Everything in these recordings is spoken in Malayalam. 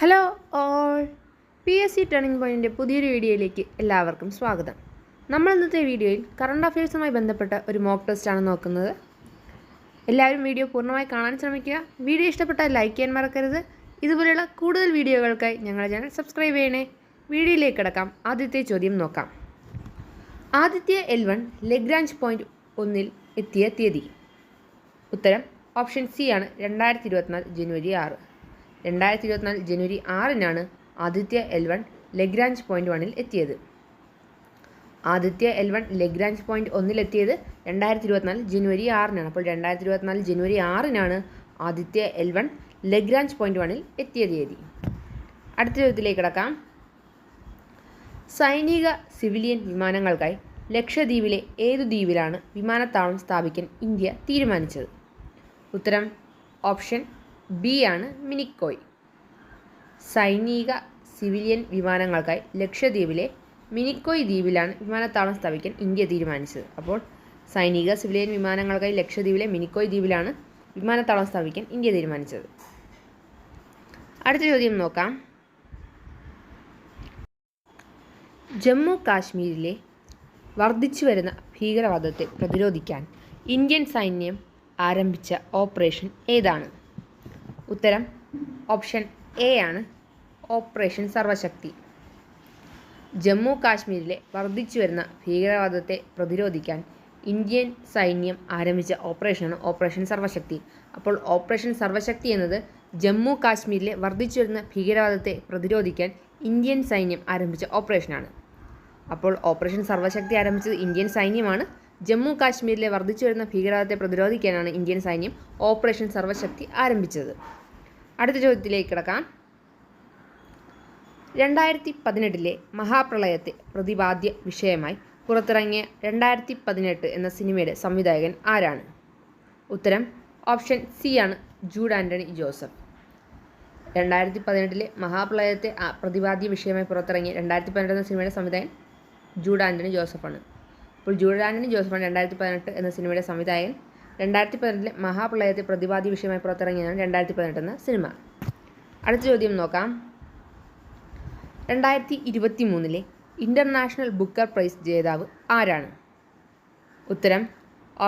ഹലോ ഓൾ PSC ടേണിംഗ് പോയിൻറ്റിൻ്റെ പുതിയൊരു വീഡിയോയിലേക്ക് എല്ലാവർക്കും സ്വാഗതം. നമ്മൾ ഇന്നത്തെ വീഡിയോയിൽ കറണ്ട് അഫയേഴ്സുമായി ബന്ധപ്പെട്ട ഒരു മോക്ക് ടെസ്റ്റാണ് നോക്കുന്നത്. എല്ലാവരും വീഡിയോ പൂർണ്ണമായി കാണാൻ ശ്രമിക്കുക. വീഡിയോ ഇഷ്ടപ്പെട്ടാൽ ലൈക്ക് ചെയ്യാൻ മറക്കരുത്. ഇതുപോലെയുള്ള കൂടുതൽ വീഡിയോകൾക്കായി ഞങ്ങളുടെ ചാനൽ സബ്സ്ക്രൈബ് ചെയ്യണേ. വീഡിയോയിലേക്ക് കിടക്കാം. ആദ്യത്തെ ചോദ്യം നോക്കാം. ആദിത്യ L1 ലഗ്രാഞ്ച് പോയിൻ്റ് 1 എത്തിയ തീയതി. ഉത്തരം ഓപ്ഷൻ സി ആണ് 2024 ജനുവരി 6. 2024 ജനുവരി 6-നാണ് ആദിത്യ L1 ലഗ്രാഞ്ച് പോയിൻ്റ് 1 എത്തിയത്. ആദിത്യ L1 ലഗ്രാഞ്ച് പോയിൻ്റ് 1 എത്തിയത് 2024 ജനുവരി 6-നാണ്. അപ്പോൾ 2024 ജനുവരി 6-നാണ് ആദിത്യ L1 ലഗ്രാഞ്ച് പോയിൻ്റ് 1 എത്തിയ തീയതി. അടുത്ത ചോദ്യത്തിലേക്ക് കിടക്കാം. സൈനിക സിവിലിയൻ വിമാനങ്ങൾക്കായി ലക്ഷദ്വീപിലെ ഏതു ദ്വീപിലാണ് വിമാനത്താവളം സ്ഥാപിക്കാൻ ഇന്ത്യ തീരുമാനിച്ചത്? ഉത്തരം ഓപ്ഷൻ ബി ആണ് മിനിക്കോയ്. സൈനിക സിവിലിയൻ വിമാനങ്ങൾക്കായി ലക്ഷദ്വീപിലെ മിനിക്കോയ് ദ്വീപിലാണ് വിമാനത്താവളം സ്ഥാപിക്കാൻ ഇന്ത്യ തീരുമാനിച്ചത്. അപ്പോൾ സൈനിക സിവിലിയൻ വിമാനങ്ങൾക്കായി ലക്ഷദ്വീപിലെ മിനിക്കോയ് ദ്വീപിലാണ് വിമാനത്താവളം സ്ഥാപിക്കാൻ ഇന്ത്യ തീരുമാനിച്ചത്. അടുത്ത ചോദ്യം നോക്കാം. ജമ്മു കാശ്മീരിലെ വർദ്ധിച്ചു വരുന്ന ഭീകരവാദത്തെ പ്രതിരോധിക്കാൻ ഇന്ത്യൻ സൈന്യം ആരംഭിച്ച ഓപ്പറേഷൻ ഏതാണ്? ഉത്തരം ഓപ്ഷൻ എ ആണ് ഓപ്പറേഷൻ സർവശക്തി. ജമ്മു കാശ്മീരിലെ വർദ്ധിച്ചു വരുന്ന ഭീകരവാദത്തെ പ്രതിരോധിക്കാൻ ഇന്ത്യൻ സൈന്യം ആരംഭിച്ച ഓപ്പറേഷനാണ് ഓപ്പറേഷൻ സർവശക്തി. അപ്പോൾ ഓപ്പറേഷൻ സർവശക്തി എന്നത് ജമ്മു കാശ്മീരിലെ വർദ്ധിച്ചു വരുന്ന ഭീകരവാദത്തെ പ്രതിരോധിക്കാൻ ഇന്ത്യൻ സൈന്യം ആരംഭിച്ച ഓപ്പറേഷനാണ്. അപ്പോൾ ഓപ്പറേഷൻ സർവശക്തി ആരംഭിച്ചത് ഇന്ത്യൻ സൈന്യമാണ്. ജമ്മു കാശ്മീരിലെ വർദ്ധിച്ചു വരുന്ന ഭീകരവാദത്തെ പ്രതിരോധിക്കാനാണ് ഇന്ത്യൻ സൈന്യം ഓപ്പറേഷൻ സർവശക്തി ആരംഭിച്ചത്. അടുത്ത ചോദ്യത്തിലേക്ക് കിടക്കാം. 2018 മഹാപ്രളയത്തെ പ്രതിപാദ്യ വിഷയമായി പുറത്തിറങ്ങിയ 2018 എന്ന സിനിമയുടെ സംവിധായകൻ ആരാണ്? ഉത്തരം ഓപ്ഷൻ സി ആണ് ജൂഡ് ആൻ്റണി ജോസഫ്. 2018 മഹാപ്രളയത്തെ പ്രതിപാദ്യ വിഷയമായി പുറത്തിറങ്ങിയ 2018 എന്ന സിനിമയുടെ സംവിധായകൻ ജൂഡ് ആൻ്റണി ജോസഫാണ്. അപ്പോൾ ജൂഡ് ആൻ്റണി ജോസഫാണ് 2018 എന്ന സിനിമയുടെ സംവിധായകൻ. 2018 മഹാപ്രളയത്തെ പ്രതിപാദ്യ വിഷയമായി പുറത്തിറങ്ങിയതാണ് 2018 എന്ന സിനിമ. അടുത്ത ചോദ്യം നോക്കാം. 2023 ഇൻ്റർനാഷണൽ ബുക്കർ പ്രൈസ് ജേതാവ് ആരാണ്? ഉത്തരം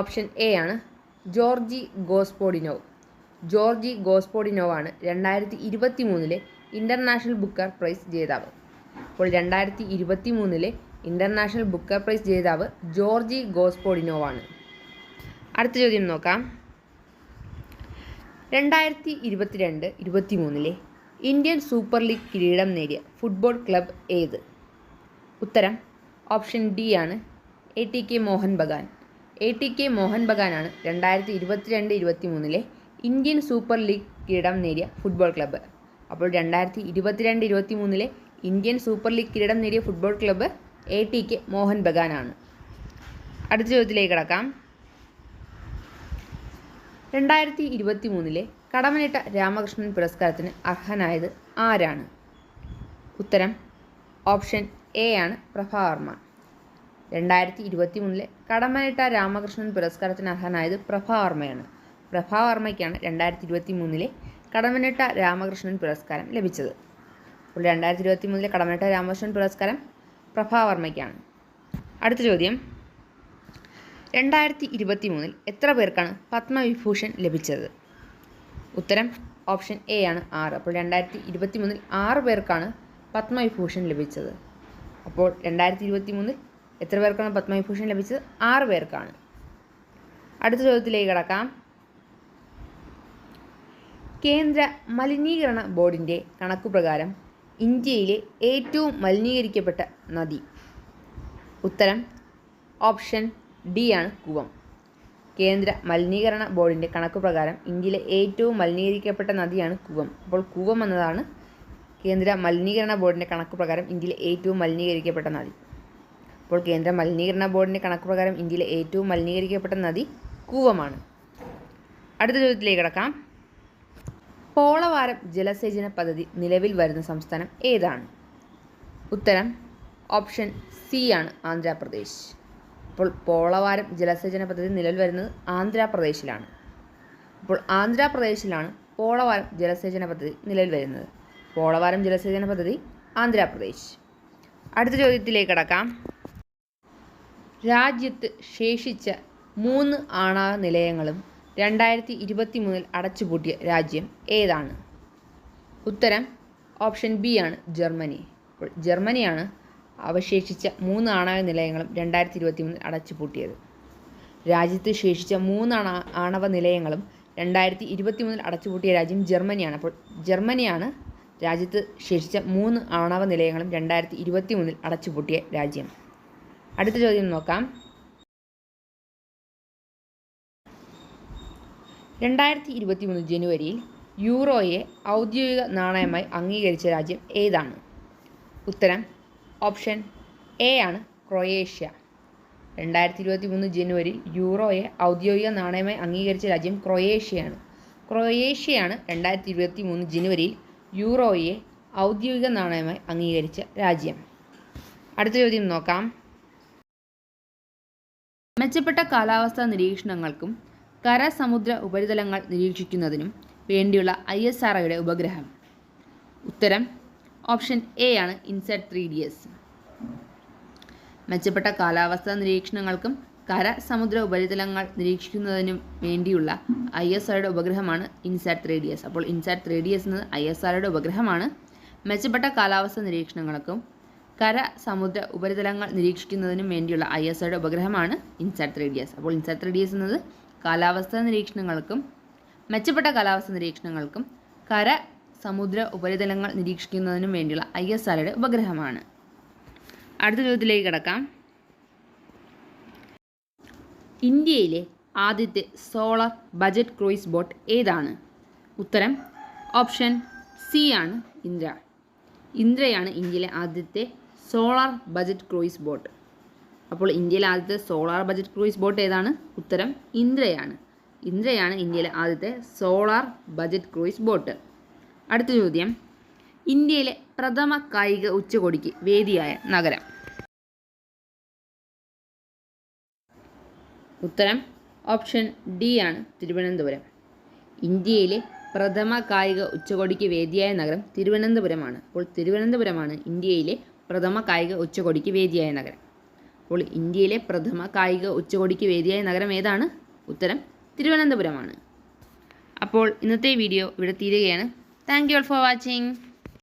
ഓപ്ഷൻ എ ആണ് ജോർജി ഗോസ്പോഡിനോവ്. ജോർജി ഗോസ്പോഡിനോവ് ആണ് 2023 ഇൻ്റർനാഷണൽ ബുക്കർ പ്രൈസ് ജേതാവ്. അപ്പോൾ 2023 ഇൻ്റർനാഷണൽ ബുക്കർ പ്രൈസ് ജേതാവ് ജോർജി ഗോസ്പോഡിനോവ് ആണ്. അടുത്ത ചോദ്യം നോക്കാം. 2022-23 ഇന്ത്യൻ സൂപ്പർ ലീഗ് കിരീടം നേടിയ ഫുട്ബോൾ ക്ലബ്ബ് ഏത്? ഉത്തരം ഓപ്ഷൻ ഡി ആണ് ATK മോഹൻ ബഗാൻ. ATK മോഹൻ ബഗാനാണ് 2022-23 ഇന്ത്യൻ സൂപ്പർ ലീഗ് കിരീടം നേടിയ ഫുട്ബോൾ ക്ലബ്ബ്. അപ്പോൾ 2022-23 ഇന്ത്യൻ സൂപ്പർ ലീഗ് കിരീടം നേടിയ ഫുട്ബോൾ ക്ലബ്ബ് ATK മോഹൻ ബഗാനാണ്. അടുത്ത ചോദ്യത്തിലേക്ക് കടക്കാം. 2023 കടമ്മനിട്ട രാമകൃഷ്ണൻ പുരസ്കാരത്തിന് അർഹനായത് ആരാണ്? ഉത്തരം ഓപ്ഷൻ എ ആണ് പ്രഭാവർമ്മ. 2023 കടമ്മനിട്ട രാമകൃഷ്ണൻ പുരസ്കാരത്തിന് അർഹനായത് പ്രഭാവർമ്മയാണ്. പ്രഭാവർമ്മയ്ക്കാണ് 2023 കടമ്മനിട്ട രാമകൃഷ്ണൻ പുരസ്കാരം ലഭിച്ചത്. അപ്പോൾ 2023 കടമ്മനിട്ട രാമകൃഷ്ണൻ പുരസ്കാരം പ്രഭാവർമ്മയ്ക്കാണ്. അടുത്ത ചോദ്യം. 2023 എത്ര പേർക്കാണ് പത്മവിഭൂഷൺ ലഭിച്ചത്? ഉത്തരം ഓപ്ഷൻ എ ആണ് 6. അപ്പോൾ 2023 6 പേർക്കാണ് പത്മവിഭൂഷൺ ലഭിച്ചത്. അപ്പോൾ 2023 എത്ര പേർക്കാണ് പത്മവിഭൂഷൺ ലഭിച്ചത്? 6 പേർക്കാണ്. അടുത്ത ചോദ്യത്തിലേക്ക് കടക്കാം. കേന്ദ്ര മലിനീകരണ ബോർഡിൻ്റെ കണക്കുപ്രകാരം ഇന്ത്യയിലെ ഏറ്റവും മലിനീകരിക്കപ്പെട്ട നദി? ഉത്തരം ഓപ്ഷൻ ഡി ആണ് കൂവം. കേന്ദ്ര മലിനീകരണ ബോർഡിൻ്റെ കണക്കുപ്രകാരം ഇന്ത്യയിലെ ഏറ്റവും മലിനീകരിക്കപ്പെട്ട നദിയാണ് കൂവം. അപ്പോൾ കൂവം എന്നതാണ് കേന്ദ്ര മലിനീകരണ ബോർഡിൻ്റെ കണക്കുപ്രകാരം ഇന്ത്യയിലെ ഏറ്റവും മലിനീകരിക്കപ്പെട്ട നദി. അപ്പോൾ കേന്ദ്ര മലിനീകരണ ബോർഡിൻ്റെ കണക്കുപ്രകാരം ഇന്ത്യയിലെ ഏറ്റവും മലിനീകരിക്കപ്പെട്ട നദി കൂവമാണ്. അടുത്ത ചോദ്യത്തിലേക്ക് കിടക്കാം. പോളവാരം ജലസേചന പദ്ധതി നിലവിൽ വരുന്ന സംസ്ഥാനം ഏതാണ്? ഉത്തരം ഓപ്ഷൻ സി ആണ് ആന്ധ്രാപ്രദേശ്. അപ്പോൾ പോളവാരം ജലസേചന പദ്ധതി നിലവിൽ വരുന്നത് ആന്ധ്രാപ്രദേശിലാണ്. അപ്പോൾ ആന്ധ്രാപ്രദേശിലാണ് പോളവാരം ജലസേചന പദ്ധതി നിലവിൽ വരുന്നത്. പോളവാരം ജലസേചന പദ്ധതി ആന്ധ്രാപ്രദേശ്. അടുത്ത ചോദ്യത്തിലേക്ക് കടക്കാം. രാജ്യത്ത് ശേഷിച്ച 3 ആണവ നിലയങ്ങളും 2023 അടച്ചുപൂട്ടിയ രാജ്യം ഏതാണ്? ഉത്തരം ഓപ്ഷൻ ബി ആണ് ജർമ്മനി. അപ്പോൾ ജർമ്മനിയാണ് അവശേഷിച്ച 3 ആണവ നിലയങ്ങളും 2023 അടച്ചുപൂട്ടിയത്. രാജ്യത്ത് ശേഷിച്ച 3 ആണവ നിലയങ്ങളും 2023 അടച്ചുപൂട്ടിയ രാജ്യം ജർമ്മനിയാണ്. അപ്പോൾ ജർമ്മനിയാണ് രാജ്യത്ത് ശേഷിച്ച 3 ആണവ നിലയങ്ങളും 2023 അടച്ചുപൂട്ടിയ രാജ്യം. അടുത്ത ചോദ്യം നോക്കാം. 2023 ജനുവരിയിൽ യൂറോയെ ഔദ്യോഗിക നാണയമായി അംഗീകരിച്ച രാജ്യം ഏതാണ്? ഉത്തരം ഓപ്ഷൻ എ ആണ് ക്രൊയേഷ്യ. 2023 ജനുവരിയിൽ യൂറോയെ ഔദ്യോഗിക നാണയമായി അംഗീകരിച്ച രാജ്യം ക്രൊയേഷ്യയാണ്. ക്രൊയേഷ്യയാണ് 2023 ജനുവരിയിൽ യൂറോയെ ഔദ്യോഗിക നാണയമായി അംഗീകരിച്ച രാജ്യം. അടുത്ത ചോദ്യം നോക്കാം. മെച്ചപ്പെട്ട കാലാവസ്ഥാ നിരീക്ഷണങ്ങൾക്കും കരസമുദ്ര ഉപരിതലങ്ങൾ നിരീക്ഷിക്കുന്നതിനും വേണ്ടിയുള്ള ISROയുടെ ഉപഗ്രഹം. ഉത്തരം ഓപ്ഷൻ എ ആണ് ഇൻസാറ്റ് 3DS. മെച്ചപ്പെട്ട കാലാവസ്ഥാ നിരീക്ഷണങ്ങൾക്കും കരസമുദ്ര ഉപരിതലങ്ങൾ നിരീക്ഷിക്കുന്നതിനും വേണ്ടിയുള്ള ISROയുടെ ഉപഗ്രഹമാണ് ഇൻസാറ്റ് 3DS. അപ്പോൾ ഇൻസാറ്റ് 3DS എന്നത് ISROയുടെ ഉപഗ്രഹമാണ്. മെച്ചപ്പെട്ട കാലാവസ്ഥാ നിരീക്ഷണങ്ങൾക്കും കരസമുദ്ര ഉപരിതലങ്ങൾ നിരീക്ഷിക്കുന്നതിനും വേണ്ടിയുള്ള ISROയുടെ ഉപഗ്രഹമാണ് ഇൻസാറ്റ് 3DS. അപ്പോൾ ഇൻസാറ്റ് 3DS എന്നത് കാലാവസ്ഥാ നിരീക്ഷണങ്ങൾക്കും മെച്ചപ്പെട്ട കാലാവസ്ഥാ നിരീക്ഷണങ്ങൾക്കും കരസമുദ്ര ഉപരിതലങ്ങൾ നിരീക്ഷിക്കുന്നതിനും വേണ്ടിയുള്ള ISROയുടെ ഉപഗ്രഹമാണ്. അടുത്ത ചോദ്യത്തിലേക്ക് കിടക്കാം. ഇന്ത്യയിലെ ആദ്യത്തെ സോളാർ ബജറ്റ് ക്രൂയിസ് ബോട്ട് ഏതാണ്? ഉത്തരം ഓപ്ഷൻ സി ആണ് ഇന്ദ്ര. ഇന്ദ്രയാണ് ഇന്ത്യയിലെ ആദ്യത്തെ സോളാർ ബജറ്റ് ക്രൂയിസ് ബോട്ട്. അപ്പോൾ ഇന്ത്യയിലെ ആദ്യത്തെ സോളാർ ബജറ്റ് ക്രൂയിസ് ബോട്ട് ഏതാണ്? ഉത്തരം ഇന്ദ്രയാണ്. ഇന്ദ്രയാണ് ഇന്ത്യയിലെ ആദ്യത്തെ സോളാർ ബജറ്റ് ക്രൂയിസ് ബോട്ട്. അടുത്ത ചോദ്യം. ഇന്ത്യയിലെ പ്രഥമ കായിക ഉച്ചകോടിക്ക് വേദിയായ നഗരം. ഉത്തരം ഓപ്ഷൻ ഡി ആണ് തിരുവനന്തപുരം. ഇന്ത്യയിലെ പ്രഥമ കായിക ഉച്ചകോടിക്ക് വേദിയായ നഗരം തിരുവനന്തപുരമാണ്. അപ്പോൾ തിരുവനന്തപുരമാണ് ഇന്ത്യയിലെ പ്രഥമ കായിക ഉച്ചകോടിക്ക് വേദിയായ നഗരം. അപ്പോൾ ഇന്ത്യയിലെ പ്രഥമ കായിക ഉച്ചകോടിക്ക് വേദിയായ നഗരം ഏതാണ്? ഉത്തരം തിരുവനന്തപുരമാണ്. അപ്പോൾ ഇന്നത്തെ വീഡിയോ ഇവിടെ തീരുകയാണ്. Thank you all for watching.